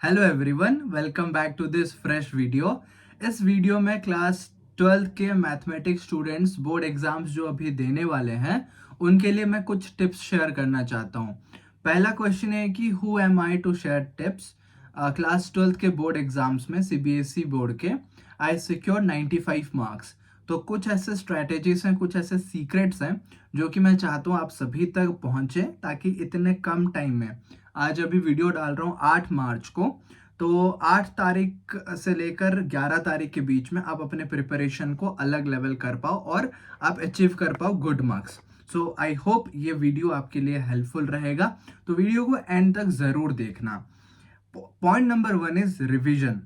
Hello everyone, welcome back to this fresh video. इस video में class 12th के mathematics students board exams जो अभी देने वाले हैं उनके लिए मैं कुछ टिप्स शेयर करना चाहता हूँ। पहला क्वेश्चन है कि who am I to share tips. Class 12th के बोर्ड एग्जाम्स में सीबीएसई बोर्ड के आई सिक्योर 95 मार्क्स। तो कुछ ऐसे स्ट्रेटेजीज हैं, कुछ ऐसे सीक्रेट्स हैं जो कि मैं चाहता हूँ आप सभी तक पहुंचे, ताकि इतने कम टाइम में, आज अभी वीडियो डाल रहा हूँ 8 मार्च को, तो 8 तारीख से लेकर 11 तारीख के बीच में आप अपने प्रिपरेशन को अलग लेवल कर पाओ और आप अचीव कर पाओ good marks. So I hope ये वीडियो आपके लिए हेल्पफुल रहेगा, तो वीडियो को एंड तक जरूर देखना। Point number 1 is revision.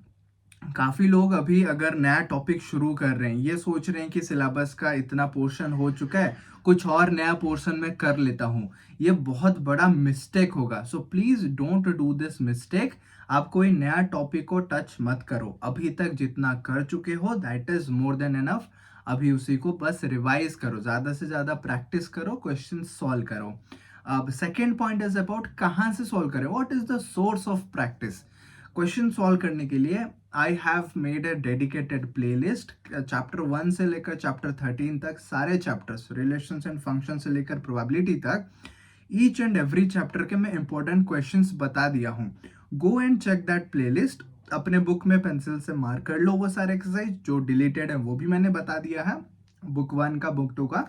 काफी लोग अभी अगर नया टॉपिक शुरू कर रहे हैं, ये सोच रहे हैं कि सिलेबस का इतना पोर्शन हो चुका है, कुछ और नया पोर्शन में कर लेता हूं। ये बहुत बड़ा मिस्टेक होगा। So please don't do this mistake. आप कोई नया टॉपिक को टच मत करो। अभी तक जितना कर चुके हो that is more than enough. अभी उसी को बस रिवाइज करो, ज्यादा से ज्यादा प्रैक्टिस करो, क्वेश्चन सॉल्व करो। अब सेकेंड पॉइंट इज अबाउट कहाँ से सॉल्व करें, what is the source of practice. Question solve करने के लिए I have made a dedicated playlist. Chapter 1 से लेकर चैप्टर 13 तक सारे चैप्टर्स, रिलेशंस एंड फंक्शन से लेकर प्रोबेबिलिटी तक, ईच एंड एवरी चैप्टर के मैं इंपॉर्टेंट क्वेश्चंस बता दिया हूँ। Go and check that playlist. अपने बुक में पेंसिल से मार्क कर लो वो सारे एक्सरसाइज जो डिलीटेड है, वो भी मैंने बता दिया है, बुक 1 का, बुक 2 का।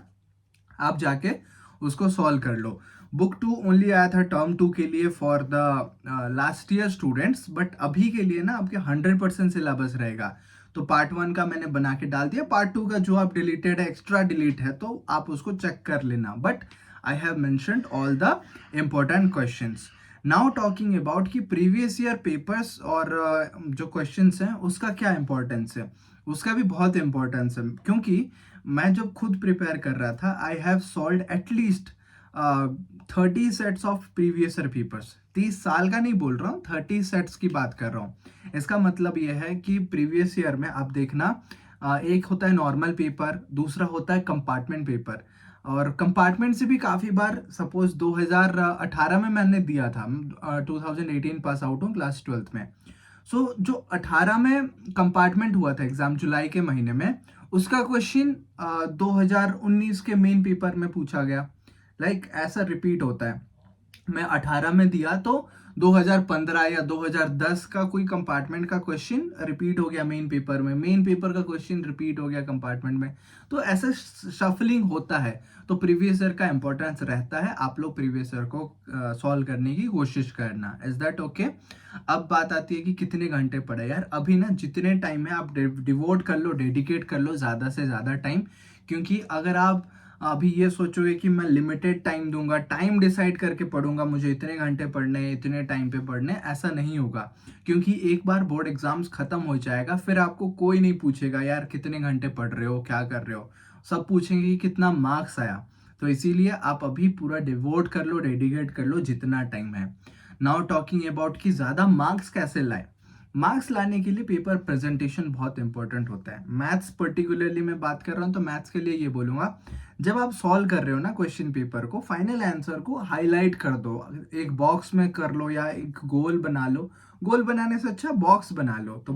आप जाके उसको सॉल्व कर लो। बुक 2 ओनली आया था टर्म 2 के लिए for the last year students, but अभी के लिए ना आपके 100% सिलेबस रहेगा। तो पार्ट 1 का मैंने बना के डाल दिया, पार्ट 2 का जो आप डिलीटेड है, एक्स्ट्रा डिलीट है, तो आप उसको चेक कर लेना। But I have mentioned all the important questions. Now talking about कि प्रीवियस ईयर पेपर्स और जो क्वेश्चंस हैं उसका क्या इंपॉर्टेंस है। उसका भी बहुत इंपॉर्टेंस है, क्योंकि मैं जब खुद प्रिपेयर कर रहा था, I have solve at least 30 sets of previous year papers. 30 साल का नहीं बोल रहा हूँ, 30 सेट्स की बात कर रहा हूँ। इसका मतलब यह है कि प्रीवियस ईयर में आप देखना, एक होता है नॉर्मल पेपर, दूसरा होता है कंपार्टमेंट पेपर। और कंपार्टमेंट से भी काफ़ी बार, सपोज 2018 में मैंने दिया था, 2018 पास आउट हूँ क्लास 12th में। सो जो 18 में कंपार्टमेंट हुआ था एग्जाम जुलाई के महीने में, उसका क्वेश्चन 2019 के मेन पेपर में पूछा गया। ऐसा रिपीट होता है। मैं 18 में दिया तो 2015 या 2010 का कोई कंपार्टमेंट का क्वेश्चन रिपीट हो गया मेन पेपर में, मेन पेपर का क्वेश्चन रिपीट हो गया कंपार्टमेंट में। तो ऐसा शफलिंग होता है। तो प्रीवियस ईयर का इंपॉर्टेंस रहता है, आप लोग प्रीवियस ईयर को सॉल्व करने की कोशिश करना। Is that okay? अब बात आती है कि कितने घंटे पढ़े। यार अभी ना जितने टाइम है आप डिवोट कर लो, डेडिकेट कर लो ज़्यादा से ज़्यादा टाइम। क्योंकि अगर आप अभी ये सोचोगे कि मैं लिमिटेड टाइम दूंगा, टाइम डिसाइड करके पढ़ूंगा, मुझे इतने घंटे पढ़ने हैं, इतने टाइम पे पढ़ने, ऐसा नहीं होगा। क्योंकि एक बार बोर्ड एग्जाम्स खत्म हो जाएगा, फिर आपको कोई नहीं पूछेगा यार कितने घंटे पढ़ रहे हो, क्या कर रहे हो। सब पूछेंगे कि कितना मार्क्स आया। तो इसीलिए आप अभी पूरा डिवोट कर लो, डेडिकेट कर लो जितना टाइम है। नाउ टॉकिंग अबाउट कि ज्यादा मार्क्स कैसे लाए। मार्क्स लाने के लिए पेपर प्रेजेंटेशन बहुत इंपॉर्टेंट होता है। मैथ्स पर्टिकुलरली मैं बात कर रहा हूँ, तो मैथ्स के लिए ये बोलूंगा, जब आप सॉल्व कर रहे हो ना क्वेश्चन पेपर को, फाइनल आंसर को हाईलाइट कर दो, एक बॉक्स में कर लो या एक गोल बना लो। गोल बनाने से अच्छा बॉक्स बना लो, तो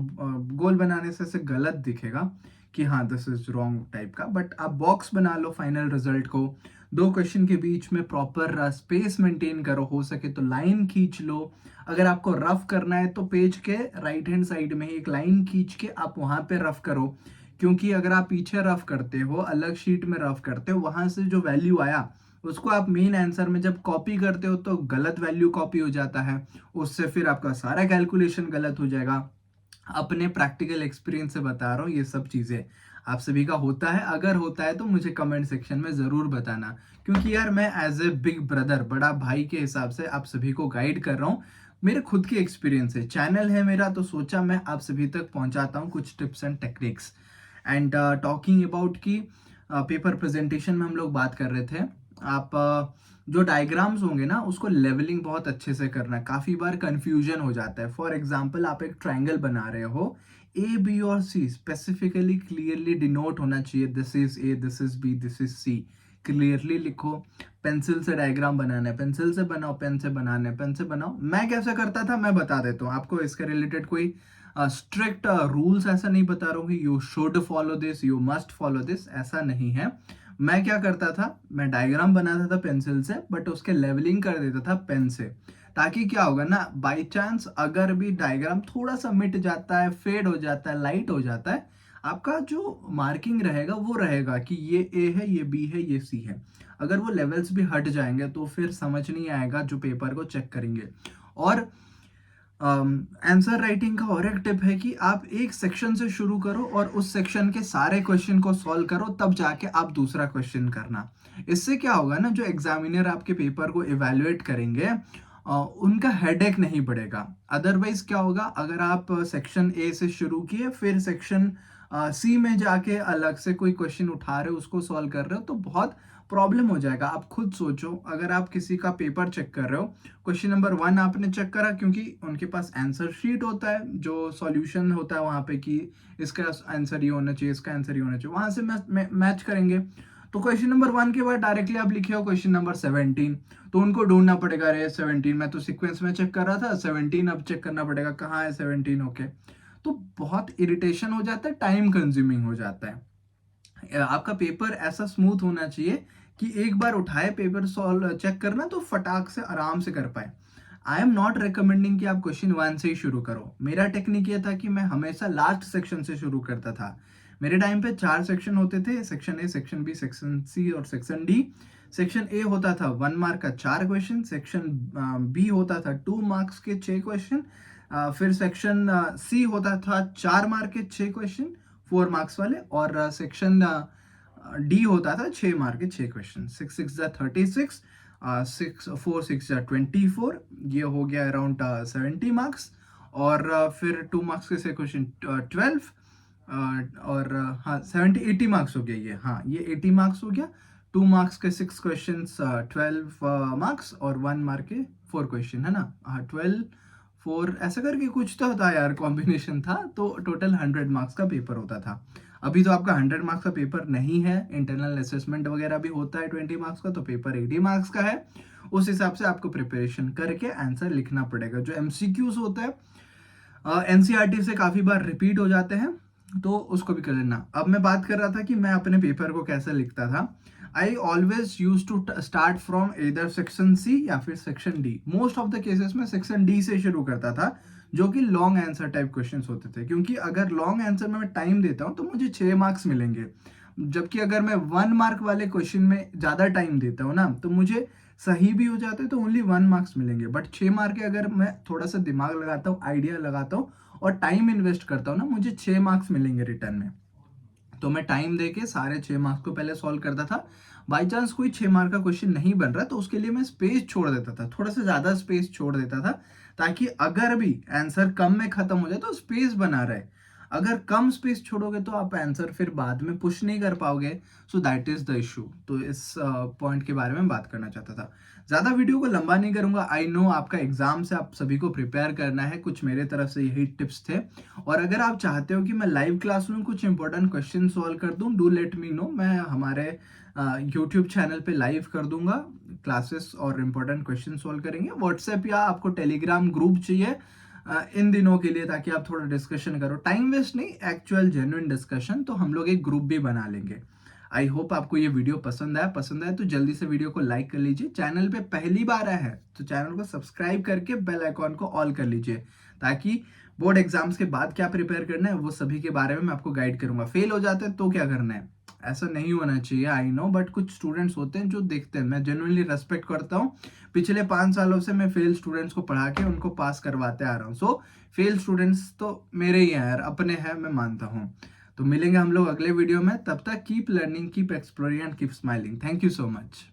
गोल बनाने से ऐसे गलत दिखेगा कि हाँ दिस इज रॉन्ग टाइप का, बट आप बॉक्स बना लो फाइनल रिजल्ट को। दो क्वेश्चन के बीच में प्रॉपर स्पेस मेंटेन करो, हो सके तो लाइन खींच लो। अगर आपको रफ करना है तो पेज के राइट हैंड साइड में ही एक लाइन खींच के आप वहां पे रफ करो। क्योंकि अगर आप पीछे रफ करते हो, अलग शीट में रफ करते हो, वहां से जो वैल्यू आया उसको आप मेन आंसर में जब कॉपी करते हो तो गलत वैल्यू कॉपी हो जाता है। उससे फिर आपका सारा कैलकुलेशन गलत हो जाएगा। अपने प्रैक्टिकल एक्सपीरियंस से बता रहा हूँ, ये सब चीजें आप सभी का होता है। अगर होता है तो मुझे कमेंट सेक्शन में जरूर बताना, क्योंकि यार मैं एज ए बिग ब्रदर, बड़ा भाई के हिसाब से आप सभी को गाइड कर रहा हूँ। मेरे खुद के एक्सपीरियंस है, चैनल है मेरा, तो सोचा मैं आप सभी तक पहुंचाता हूँ कुछ tips and techniques. And talking about की पेपर प्रेजेंटेशन में हम लोग बात कर रहे थे। आप जो डायग्राम्स होंगे ना उसको लेवलिंग बहुत अच्छे से करना है। काफी बार कंफ्यूजन हो जाता है। फॉर एग्जांपल आप एक ट्रायंगल बना रहे हो, ए बी और सी स्पेसिफिकली क्लियरली डिनोट होना चाहिए, this is A, this is B, this is C. Clearly लिखो। पेंसिल से डायग्राम बनाना है, पेंसिल से बनाओ, पेन से बनाना है, पेन से बनाओ। मैं कैसे करता था मैं बता देता हूँ आपको। इसके रिलेटेड कोई स्ट्रिक्ट रूल्स ऐसा नहीं बता रहा हूँ कि you should follow this, you must follow this, ऐसा नहीं है। मैं क्या करता था, मैं डायग्राम बनाता था पेंसिल से, बट उसके लेवलिंग कर देता था पेन से। ताकि क्या होगा ना, बाई चांस अगर भी डायग्राम थोड़ा सा मिट जाता है, फेड हो जाता है, लाइट हो जाता है, आपका जो मार्किंग रहेगा वो रहेगा कि ये ए है, ये बी है, ये सी है। अगर वो लेवल्स भी हट जाएंगे तो फिर समझ नहीं आएगा जो पेपर को चेक करेंगे। और आंसर राइटिंग का और एक टिप है कि आप एक सेक्शन से शुरू करो और उस सेक्शन के सारे क्वेश्चन को सॉल्व करो, तब जाके आप दूसरा क्वेश्चन करना। इससे क्या होगा ना, जो एग्जामिनर आपके पेपर को इवेल्युएट करेंगे उनका हेडेक नहीं बढ़ेगा। अदरवाइज क्या होगा, अगर आप सेक्शन ए से शुरू किए फिर सेक्शन सी में जाके अलग से कोई क्वेश्चन उठा रहे हो, उसको सॉल्व कर रहे हो, तो बहुत प्रॉब्लम हो जाएगा। आप खुद सोचो, अगर आप किसी का पेपर चेक कर रहे हो, क्वेश्चन नंबर 1 आपने चेक करा, क्योंकि उनके पास आंसर शीट होता है, जो सॉल्यूशन होता है वहां पे कि इसका आंसर ये होना चाहिए, इसका आंसर ये होना चाहिए, वहां से मैच करेंगे। तो क्वेश्चन नंबर 1 के बाद डायरेक्टली आप लिखे हो क्वेश्चन नंबर 17, तो उनको ढूंढना पड़ेगा, अरे 17 मैं तो सीक्वेंस में चेक कर रहा था, 17 अब चेक करना पड़ेगा कहाँ है 17। ओके, तो बहुत इरिटेशन हो जाता है, टाइम कंज्यूमिंग हो जाता है। आपका पेपर ऐसा स्मूथ होना चाहिए कि एक बार उठाए पेपर सॉल्व चेक करना तो फटाक से आराम से कर पाए। आई एम नॉट रिकमेंडिंग कि आप क्वेश्चन 1 से ही शुरू करो। मेरा टेक्निक ये था कि मैं हमेशा लास्ट सेक्शन से शुरू करता था। मेरे टाइम पे 4 सेक्शन होते थे, section A, section B, section C और सेक्शन डी। सेक्शन ए होता था 1 मार्क का 4 क्वेश्चन, सेक्शन बी होता था 2 मार्क्स के 6 क्वेश्चन, फिर सेक्शन सी होता था 4 मार्क के 6 क्वेश्चन 4 मार्क्स वाले, और सेक्शन डी होता था 6 मार्क के 6 क्वेश्चन। 6 6 36, 6 4 6 24, ये हो गया अराउंड 70 मार्क्स। और फिर 2 मार्क्स के से क्वेश्चन 12, और हाँ 70 80 मार्क्स हो गया ये, हाँ ये 80 मार्क्स हो गया। 2 मार्क्स के 6 क्वेश्चन 12 मार्क्स, और 1 मार्क के 4 क्वेश्चन, है ना। हाँ 12 4 ऐसा करके कुछ तो था यार, कॉम्बिनेशन था, तो टोटल 100 मार्क्स का पेपर होता था। अभी तो आपका 100 मार्क्स का पेपर नहीं है, इंटरनल असेसमेंट वगैरह भी होता है 20 मार्क्स का, तो पेपर 80 मार्क्स का है। उस हिसाब से आपको प्रिपरेशन करके आंसर लिखना पड़ेगा। जो एमसीक्यूज होता है एनसीईआरटी से काफी बार रिपीट हो जाते हैं, तो उसको भी कर लेना। अब मैं बात कर रहा था कि मैं अपने पेपर को कैसे लिखता था। I always use to start from इधर सेक्शन सी या फिर section D. Most of the cases में सेक्शन डी से शुरू करता था, जो कि लॉन्ग आंसर टाइप क्वेश्चंस होते थे, क्योंकि अगर लॉन्ग आंसर में मैं टाइम देता हूँ तो मुझे 6 मार्क्स मिलेंगे। जबकि अगर मैं 1 मार्क वाले क्वेश्चन में ज्यादा टाइम देता हूँ ना, तो मुझे सही भी हो जाते तो ओनली 1 मार्क्स मिलेंगे। बट 6 मार्क के अगर मैं थोड़ा सा दिमाग लगाता हूँ, आइडिया लगाता हूँ और टाइम इन्वेस्ट करता हूँ ना, मुझे 6 मार्क्स मिलेंगे रिटर्न में। तो मैं टाइम देके सारे 6 मार्क्स को पहले सॉल्व करता था। बाई चांस कोई 6 मार्क का क्वेश्चन नहीं बन रहा तो उसके लिए मैं स्पेस छोड़ देता था, थोड़ा सा ज्यादा स्पेस छोड़ देता था, ताकि अगर भी आंसर कम में खत्म हो जाए तो स्पेस बना रहे। अगर कम स्पेस छोड़ोगे तो आप आंसर फिर बाद में पुश नहीं कर पाओगे। So that is the issue. तो इस पॉइंट के बारे में बात करना चाहता था। ज्यादा वीडियो को लंबा नहीं करूंगा। आई नो आपका एग्जाम से आप सभी को प्रिपेयर करना है, कुछ मेरे तरफ से यही टिप्स थे। और अगर आप चाहते हो कि मैं लाइव क्लास में कुछ इंपॉर्टेंट क्वेश्चन सॉल्व कर दूं, डू लेट मी नो। मैं हमारे यूट्यूब चैनल पे लाइव कर दूंगा क्लासेस और इंपॉर्टेंट क्वेश्चन सॉल्व करेंगे। व्हाट्सएप या आपको टेलीग्राम ग्रुप चाहिए इन दिनों के लिए, ताकि आप थोड़ा डिस्कशन करो, टाइम वेस्ट नहीं, एक्चुअल जेन्युइन डिस्कशन। तो हम लोग एक ग्रुप भी बना लेंगे। आई होप आपको ये वीडियो पसंद आया तो जल्दी से वीडियो को लाइक कर लीजिए। चैनल पे पहली बार आया है तो चैनल को सब्सक्राइब करके बेल आइकॉन को ऑल कर लीजिए, ताकि बोर्ड एग्जाम्स के बाद क्या प्रिपेयर करना है वो सभी के बारे में मैं आपको गाइड करूंगा। फेल हो जाते हैं तो क्या करना है, ऐसा नहीं होना चाहिए, आई नो। बट कुछ स्टूडेंट्स होते हैं जो देखते हैं, मैं जेन्युइनली रेस्पेक्ट करता हूँ। पिछले 5 सालों से मैं फेल स्टूडेंट्स को पढ़ा के उनको पास करवाते आ रहा हूँ। सो फेल स्टूडेंट्स तो मेरे ही हैं यार, अपने हैं, मैं मानता हूँ। तो मिलेंगे हम लोग अगले वीडियो में। तब तक keep learning, keep exploring and keep smiling. Thank you so much.